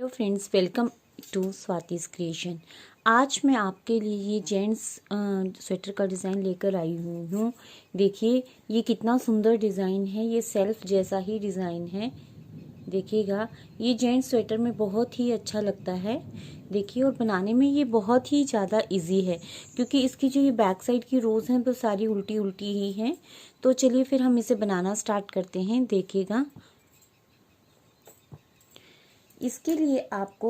Hello friends, welcome to Swati's creation. आज मैं आपके लिए ये जेंट्स स्वेटर का डिज़ाइन लेकर आई हूँ। देखिए ये कितना सुंदर डिज़ाइन है। ये सेल्फ जैसा ही डिज़ाइन है। देखिएगा, ये जेंट्स स्वेटर में बहुत ही अच्छा लगता है। देखिए, और बनाने में ये बहुत ही ज़्यादा इजी है, क्योंकि इसकी जो ये बैक साइड की रोज़ हैं वो सारी उल्टी उल्टी ही हैं। तो चलिए फिर हम इसे बनाना स्टार्ट करते हैं। देखिएगा, इसके लिए आपको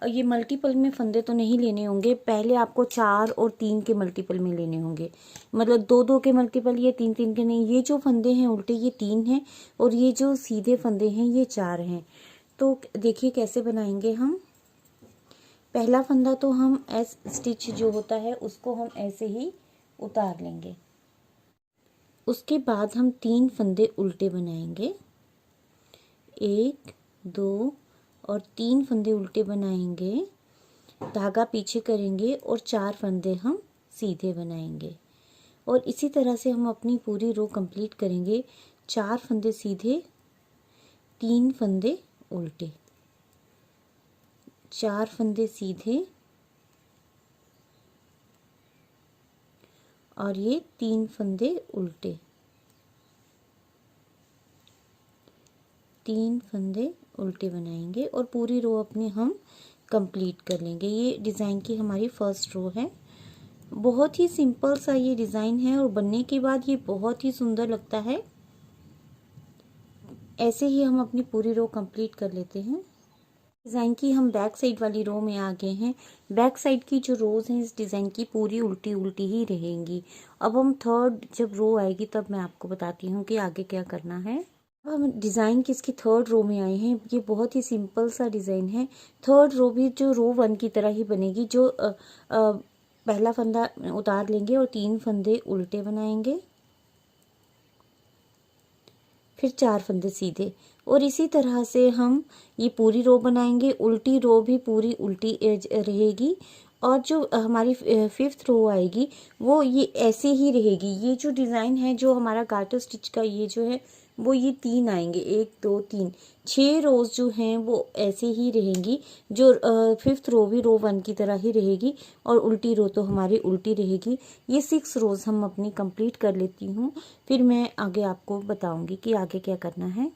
ये मल्टीपल में फंदे तो नहीं लेने होंगे। पहले आपको 4 और 3 के मल्टीपल में लेने होंगे, मतलब 2-2 के मल्टीपल, ये 3-3 के नहीं। ये जो फंदे हैं उल्टे ये 3 हैं और ये जो सीधे फंदे हैं ये 4 हैं। तो देखिए कैसे बनाएंगे हम। पहला फंदा तो हम एस स्टिच जो होता है उसको हम ऐसे ही उतार लेंगे। उसके बाद हम 3 फंदे उल्टे बनाएंगे। 1 2 और 3 फंदे उल्टे बनाएंगे, धागा पीछे करेंगे और 4 फंदे हम सीधे बनाएंगे। और इसी तरह से हम अपनी पूरी रो कंप्लीट करेंगे। 4 फंदे सीधे, 3 फंदे उल्टे, 4 फंदे सीधे और ये 3 फंदे उल्टे, 3 फंदे उल्टे बनाएंगे और पूरी रो अपनी हम कंप्लीट कर लेंगे। ये डिज़ाइन की हमारी फर्स्ट रो है। बहुत ही सिंपल सा ये डिज़ाइन है और बनने के बाद ये बहुत ही सुंदर लगता है। ऐसे ही हम अपनी पूरी रो कंप्लीट कर लेते हैं। डिज़ाइन की हम बैक साइड वाली रो में आ गए हैं। बैक साइड की जो रोज़ हैं इस डिज़ाइन की पूरी उल्टी उल्टी ही रहेंगी। अब हम थर्ड जब रो आएगी तब मैं आपको बताती हूँ कि आगे क्या करना है। हम डिज़ाइन की इसकी थर्ड रो में आए हैं। ये बहुत ही सिंपल सा डिज़ाइन है। थर्ड रो भी जो रो 1 की तरह ही बनेगी। जो पहला फंदा उतार लेंगे और 3 फंदे उल्टे बनाएंगे, फिर 4 फंदे सीधे, और इसी तरह से हम ये पूरी रो बनाएंगे। उल्टी रो भी पूरी उल्टी रहेगी और जो हमारी 5th रो आएगी वो ये ऐसे ही रहेगी। ये जो डिज़ाइन है जो हमारा गार्टर स्टिच का ये जो है वो ये 3 आएंगे, 1 2 3, 6 रोज़ जो हैं वो ऐसे ही रहेंगी। जो 5th रो भी रो 1 की तरह ही रहेगी और उल्टी रो तो हमारी उल्टी रहेगी। ये 6 रोज़ हम अपनी कंप्लीट कर लेती हूँ, फिर मैं आगे आपको बताऊँगी कि आगे क्या करना है।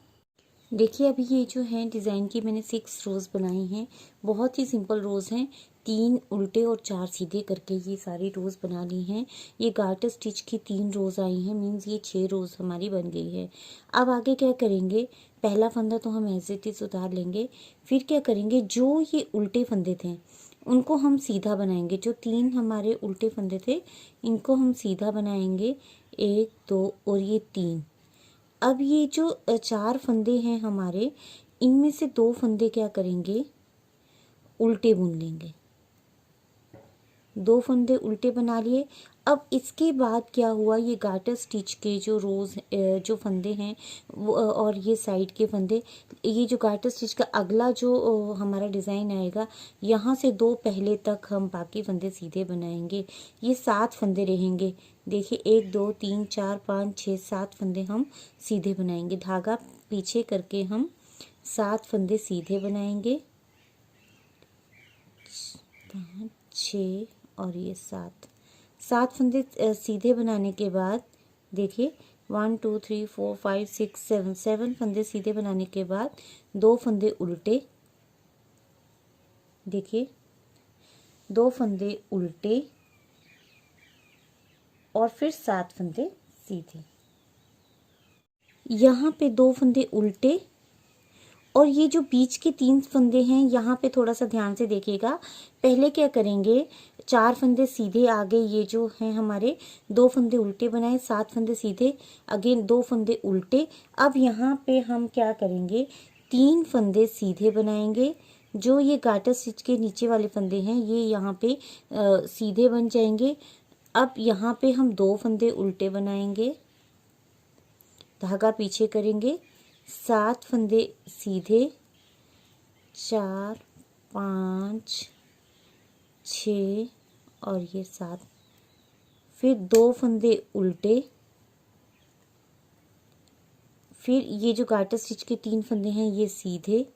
देखिए, अभी ये जो है डिज़ाइन की मैंने 6 रोज़ बनाई हैं। बहुत ही सिंपल रोज़ हैं। 3 उल्टे और 4 सीधे करके ये सारी रोज़ बना ली हैं। ये गार्टर स्टिच की 3 रोज़ आई हैं, मीन्स ये 6 रोज़ हमारी बन गई है। अब आगे क्या करेंगे, पहला फंदा तो हम ऐसे ही उतार लेंगे। फिर क्या करेंगे, जो ये उल्टे फंदे थे उनको हम सीधा बनाएंगे। जो 3 हमारे उल्टे फंदे थे इनको हम सीधा बनाएंगे, 1 2 और ये 3। अब ये जो 4 फंदे हैं हमारे, इनमें से 2 फंदे क्या करेंगे, उल्टे बुन लेंगे। 2 फंदे उल्टे बना लिए। अब इसके बाद क्या हुआ, ये गार्टर स्टिच के जो रोज़ जो फंदे हैं वो और ये साइड के फंदे, ये जो गार्टर स्टिच का अगला जो हमारा डिज़ाइन आएगा, यहाँ से 2 पहले तक हम बाकी फंदे सीधे बनाएंगे। ये 7 फंदे रहेंगे। देखिए, 1 2 3 4 5 6 7 फंदे हम सीधे बनाएंगे। धागा पीछे करके हम 7 फंदे सीधे बनाएंगे, 5 6 और ये 7 फंदे सीधे बनाने के बाद देखिए 1 2 3 4 5 6 7 फंदे सीधे बनाने के बाद 2 फंदे उल्टे। देखिए, 2 फंदे उल्टे और फिर 7 फंदे सीधे। यहाँ पे 2 फंदे उल्टे और ये जो बीच के 3 फंदे हैं यहाँ पे थोड़ा सा ध्यान से देखिएगा। पहले क्या करेंगे, 4 फंदे सीधे आगे, ये जो हैं हमारे 2 फंदे उल्टे बनाए, 7 फंदे सीधे, अगेन 2 फंदे उल्टे। अब यहाँ पे हम क्या करेंगे, 3 फंदे सीधे बनाएंगे। जो ये गार्टर स्टिच के नीचे वाले फंदे हैं ये यहाँ पे सीधे बन जाएंगे। अब यहाँ पे हम 2 फंदे उल्टे बनाएंगे, धागा पीछे करेंगे, 7 फंदे सीधे, 4 5 6 और ये 7, फिर 2 फंदे उल्टे, फिर ये जो गार्टर स्टिच के 3 फंदे हैं ये सीधे,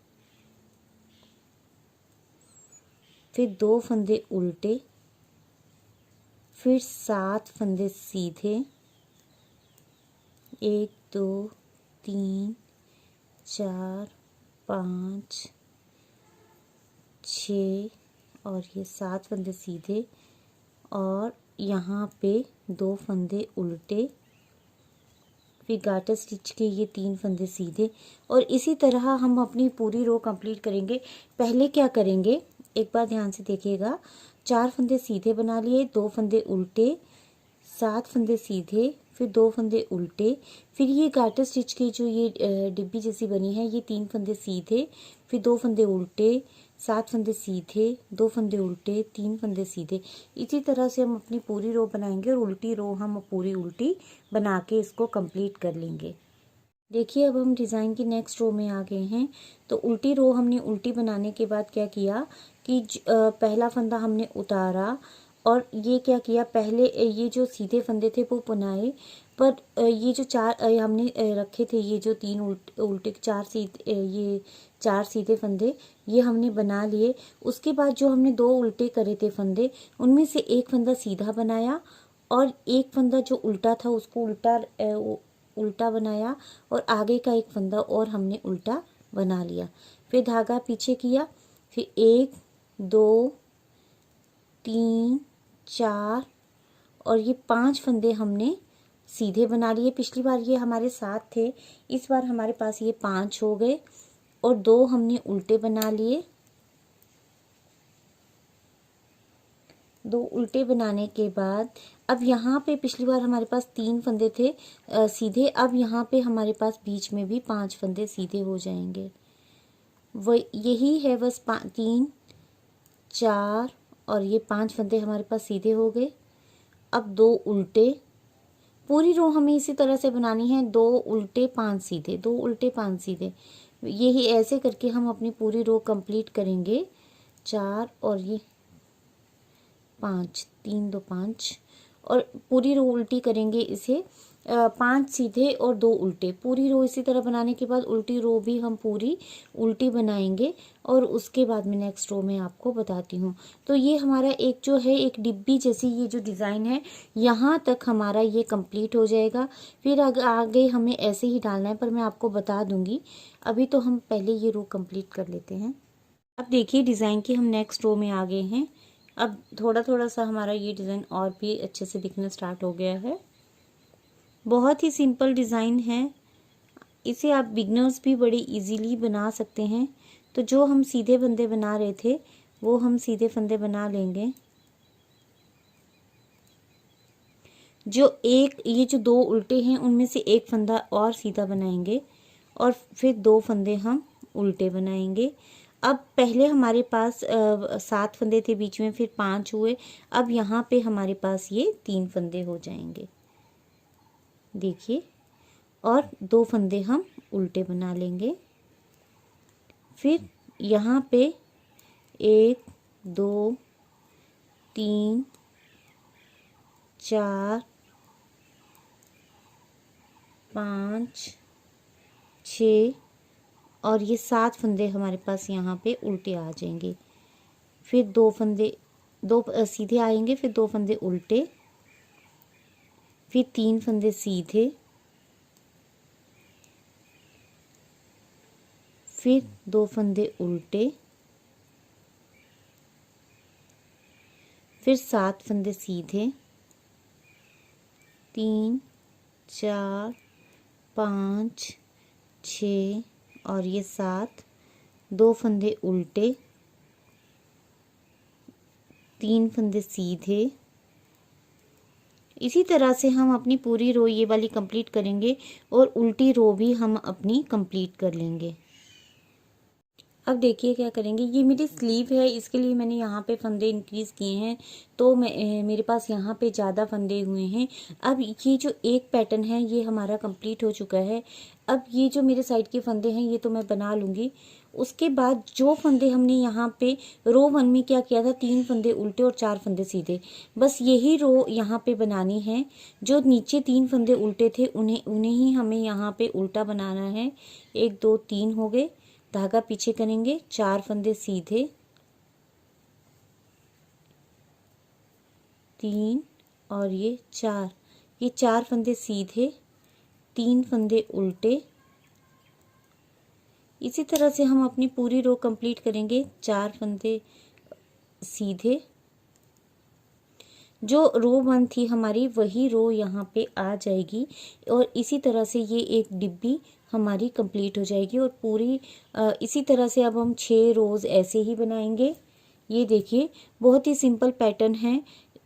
फिर 2 फंदे उल्टे, फिर 7 फंदे सीधे, 1 2 3 4 5 6 और ये 7 फंदे सीधे, और यहाँ पे 2 फंदे उल्टे, फिर गार्टर स्टिच के ये 3 फंदे सीधे। और इसी तरह हम अपनी पूरी रो कंप्लीट करेंगे। पहले क्या करेंगे, एक बार ध्यान से देखिएगा। 4 फंदे सीधे बना लिए, 2 फंदे उल्टे, 7 फंदे सीधे, फिर 2 फंदे उल्टे, फिर ये गार्टर स्टिच की जो ये डिब्बी जैसी बनी है, ये 3 फंदे सीधे, फिर 2 फंदे उल्टे, 7 फंदे सीधे, 2 फंदे उल्टे, 3 फंदे सीधे। इसी तरह से हम अपनी पूरी रो बनाएंगे और उल्टी रो हम पूरी उल्टी बना के इसको कंप्लीट कर लेंगे। देखिए अब हम डिज़ाइन की नेक्स्ट रो में आ गए हैं। तो उल्टी रो हमने उल्टी बनाने के बाद क्या किया कि पहला फंदा हमने उतारा और ये क्या किया, पहले ये जो सीधे फंदे थे वो बनाए, पर ये जो 4 हमने रखे थे, ये जो 3 उल्टे 4 सीधे, ये 4 सीधे फंदे ये हमने बना लिए। उसके बाद जो हमने 2 उल्टे करे थे फंदे, उनमें से एक फंदा सीधा बनाया और एक फंदा जो उल्टा था उसको उल्टा बनाया, और आगे का एक फंदा और हमने उल्टा बना लिया। फिर धागा पीछे किया, फिर 1 2 3 4 और ये 5 फंदे हमने सीधे बना लिए। पिछली बार ये हमारे 7 थे, इस बार हमारे पास ये 5 हो गए और 2 हमने उल्टे बना लिए। 2 उल्टे बनाने के बाद अब यहाँ पे पिछली बार हमारे पास 3 फंदे थे सीधे, अब यहाँ पे हमारे पास बीच में भी 5 फंदे सीधे हो जाएंगे। वही यही है बस 3 4 और ये 5 फंदे हमारे पास सीधे हो गए। अब 2 उल्टे, पूरी रो हमें इसी तरह से बनानी है, 2 उल्टे 5 सीधे, 2 उल्टे 5 सीधे, यही ऐसे करके हम अपनी पूरी रो कंप्लीट करेंगे। 4 और ये 5, 3 2 5 और पूरी रो उल्टी करेंगे इसे, 5 सीधे और 2 उल्टे। पूरी रो इसी तरह बनाने के बाद उल्टी रो भी हम पूरी उल्टी बनाएंगे और उसके बाद में नेक्स्ट रो में आपको बताती हूँ। तो ये हमारा एक जो है एक डिब्बी जैसी ये जो डिज़ाइन है, यहाँ तक हमारा ये कंप्लीट हो जाएगा। फिर आगे हमें ऐसे ही डालना है, पर मैं आपको बता दूँगी। अभी तो हम पहले ये रो कंप्लीट कर लेते हैं। अब देखिए डिज़ाइन की हम नेक्स्ट रो में आ गए हैं। अब थोड़ा थोड़ा सा हमारा ये डिज़ाइन और भी अच्छे से दिखना स्टार्ट हो गया है। बहुत ही सिंपल डिज़ाइन है, इसे आप बिगनर्स भी बड़े इजीली बना सकते हैं। तो जो हम सीधे फंदे बना रहे थे वो हम सीधे फंदे बना लेंगे। ये जो 2 उल्टे हैं उनमें से एक फंदा और सीधा बनाएंगे और फिर 2 फंदे हम उल्टे बनाएंगे। अब पहले हमारे पास 7 फंदे थे बीच में, फिर 5 हुए। अब यहाँ पे हमारे पास ये 3 फंदे हो जाएंगे, देखिए, और 2 फंदे हम उल्टे बना लेंगे। फिर यहाँ पे 1 2 3 4 5 6 और ये 7 फंदे हमारे पास यहाँ पे उल्टे आ जाएंगे। फिर 2 फंदे 2 सीधे आएंगे, फिर 2 फंदे उल्टे, फिर 3 फंदे सीधे, फिर 2 फंदे उल्टे, फिर 7 फंदे सीधे, 3 4 5 6 और ये 7, 2 फंदे उल्टे, 3 फंदे सीधे। इसी तरह से हम अपनी पूरी रो ये वाली कंप्लीट करेंगे और उल्टी रो भी हम अपनी कंप्लीट कर लेंगे। अब देखिए क्या करेंगे, ये मेरी स्लीव है, इसके लिए मैंने यहाँ पे फंदे इंक्रीज़ किए हैं, तो मेरे पास यहाँ पे ज़्यादा फंदे हुए हैं। अब ये जो एक पैटर्न है ये हमारा कंप्लीट हो चुका है। अब ये जो मेरे साइड के फंदे हैं ये तो मैं बना लूँगी। उसके बाद जो फंदे हमने यहाँ पे रो 1 में क्या किया था, 3 फंदे उल्टे और 4 फंदे सीधे, बस यही रो यहाँ पे बनानी है। जो नीचे 3 फंदे उल्टे थे उन्हें ही हमें यहाँ पे उल्टा बनाना है। 1 2 3 हो गए, धागा पीछे करेंगे, 4 फंदे सीधे, 3 और ये 4, ये 4 फंदे सीधे, 3 फंदे उल्टे। इसी तरह से हम अपनी पूरी रो कंप्लीट करेंगे। 4 फंदे सीधे, जो रो 1 थी हमारी वही रो यहाँ पे आ जाएगी और इसी तरह से ये एक डिब्बी हमारी कंप्लीट हो जाएगी। और पूरी इसी तरह से अब हम 6 रोज़ ऐसे ही बनाएंगे। ये देखिए बहुत ही सिंपल पैटर्न है।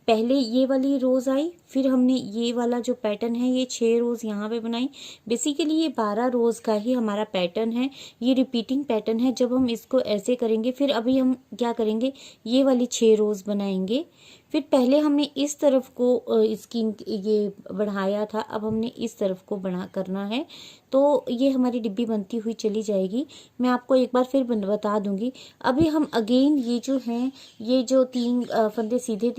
पहले ये वाली रोज़ आई, फिर हमने ये वाला जो पैटर्न है ये 6 रोज़ यहाँ पे बनाई। बेसिकली ये 12 रोज़ का ही हमारा पैटर्न है। ये रिपीटिंग पैटर्न है। जब हम इसको ऐसे करेंगे, फिर अभी हम क्या करेंगे, ये वाली 6 रोज़ बनाएंगे। फिर पहले हमने इस तरफ को इसकी ये बढ़ाया था, अब हमने इस तरफ को बना करना है। तो ये हमारी डिब्बी बनती हुई चली जाएगी। मैं आपको एक बार फिर बता दूंगी। अभी हम अगेन ये जो हैं, ये जो 3 फंदे सीधे,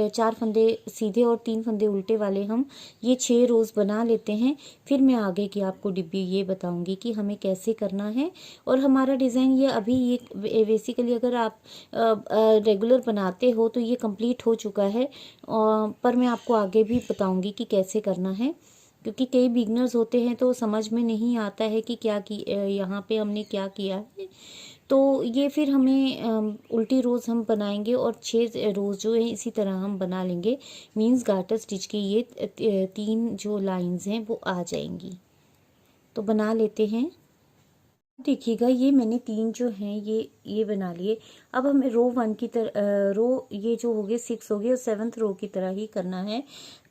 4 फंदे सीधे और 3 फंदे उल्टे वाले हम ये 6 रोज़ बना लेते हैं। फिर मैं आगे की आपको डिब्बी ये बताऊंगी कि हमें कैसे करना है। और हमारा डिज़ाइन ये अभी ये बेसिकली अगर आप रेगुलर बनाते हो तो ये कंप्लीट हो चुका है। पर मैं आपको आगे भी बताऊंगी कि कैसे करना है, क्योंकि कई बिगनर्स होते हैं तो समझ में नहीं आता है कि क्या की यहाँ पे हमने क्या किया है। तो ये फिर हमें उल्टी रोज़ हम बनाएंगे और 6 रोज़ जो है इसी तरह हम बना लेंगे। मींस गार्टर स्टिच की ये 3 जो लाइंस हैं वो आ जाएंगी। तो बना लेते हैं। देखिएगा ये मैंने 3 जो हैं ये बना लिए। अब हमें रो 1 की तरह रो ये जो हो गए 6 हो गए और 7th रो की तरह ही करना है।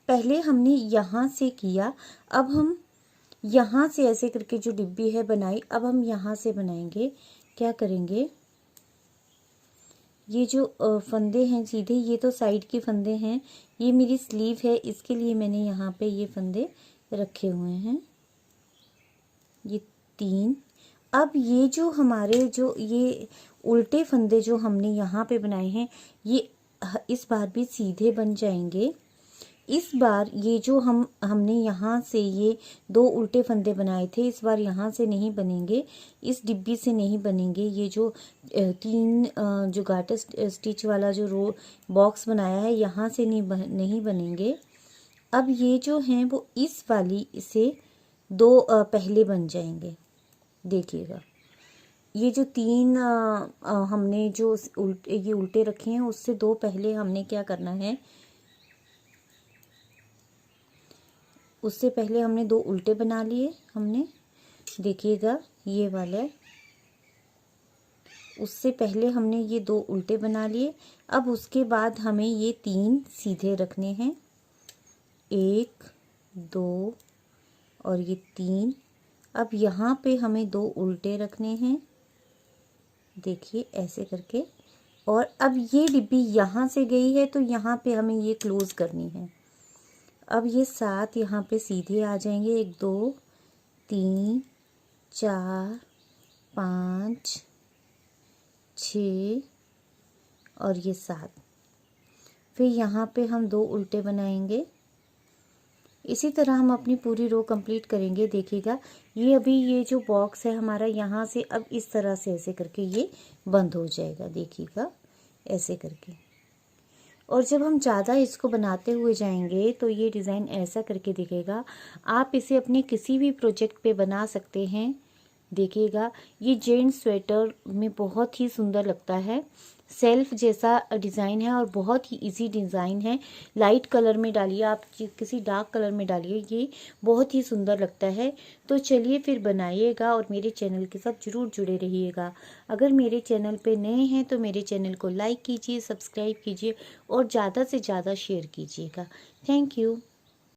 पहले हमने यहाँ से किया, अब हम यहाँ से ऐसे करके जो डिब्बी है बनाई, अब हम यहाँ से बनाएंगे। क्या करेंगे, ये जो फंदे हैं सीधे, ये तो साइड के फंदे हैं। ये मेरी स्लीव है, इसके लिए मैंने यहाँ पे ये फंदे रखे हुए हैं, ये 3। अब ये जो हमारे जो ये उल्टे फंदे जो हमने यहाँ पे बनाए हैं, ये इस बार भी सीधे बन जाएंगे। इस बार ये जो हमने यहाँ से ये 2 उल्टे फंदे बनाए थे, इस बार यहाँ से नहीं बनेंगे, इस डिब्बी से नहीं बनेंगे। ये जो 3 जो गार्टर स्टिच वाला जो रो बॉक्स बनाया है, यहाँ से नहीं बनेंगे। अब ये जो हैं वो इस वाली से 2 पहले बन जाएंगे। देखिएगा ये जो 3 हमने जो ये उल्टे रखे हैं, उससे 2 पहले हमने क्या करना है, उससे पहले हमने 2 उल्टे बना लिए हमने। देखिएगा ये वाला, उससे पहले हमने ये 2 उल्टे बना लिए। अब उसके बाद हमें ये 3 सीधे रखने हैं, 1 2 और ये 3। अब यहाँ पे हमें 2 उल्टे रखने हैं, देखिए ऐसे करके। और अब ये डिब्बी यहाँ से गई है तो यहाँ पे हमें ये क्लोज करनी है। अब ये 7 यहाँ पे सीधे आ जाएंगे, 1 2 3 4 5 6 और ये 7। फिर यहाँ पे हम 2 उल्टे बनाएंगे। इसी तरह हम अपनी पूरी रो कंप्लीट करेंगे। देखिएगा ये अभी ये जो बॉक्स है हमारा, यहाँ से अब इस तरह से ऐसे करके ये बंद हो जाएगा। देखिएगा ऐसे करके। और जब हम ज़्यादा इसको बनाते हुए जाएंगे तो ये डिज़ाइन ऐसा करके दिखेगा। आप इसे अपने किसी भी प्रोजेक्ट पे बना सकते हैं। देखिएगा ये जेंट्स स्वेटर में बहुत ही सुंदर लगता है। सेल्फ जैसा डिज़ाइन है और बहुत ही इजी डिज़ाइन है। लाइट कलर में डालिए, आप किसी डार्क कलर में डालिए, ये बहुत ही सुंदर लगता है। तो चलिए फिर बनाइएगा और मेरे चैनल के साथ ज़रूर जुड़े रहिएगा। अगर मेरे चैनल पे नए हैं तो मेरे चैनल को लाइक कीजिए, सब्सक्राइब कीजिए और ज़्यादा से ज़्यादा शेयर कीजिएगा। Thank you.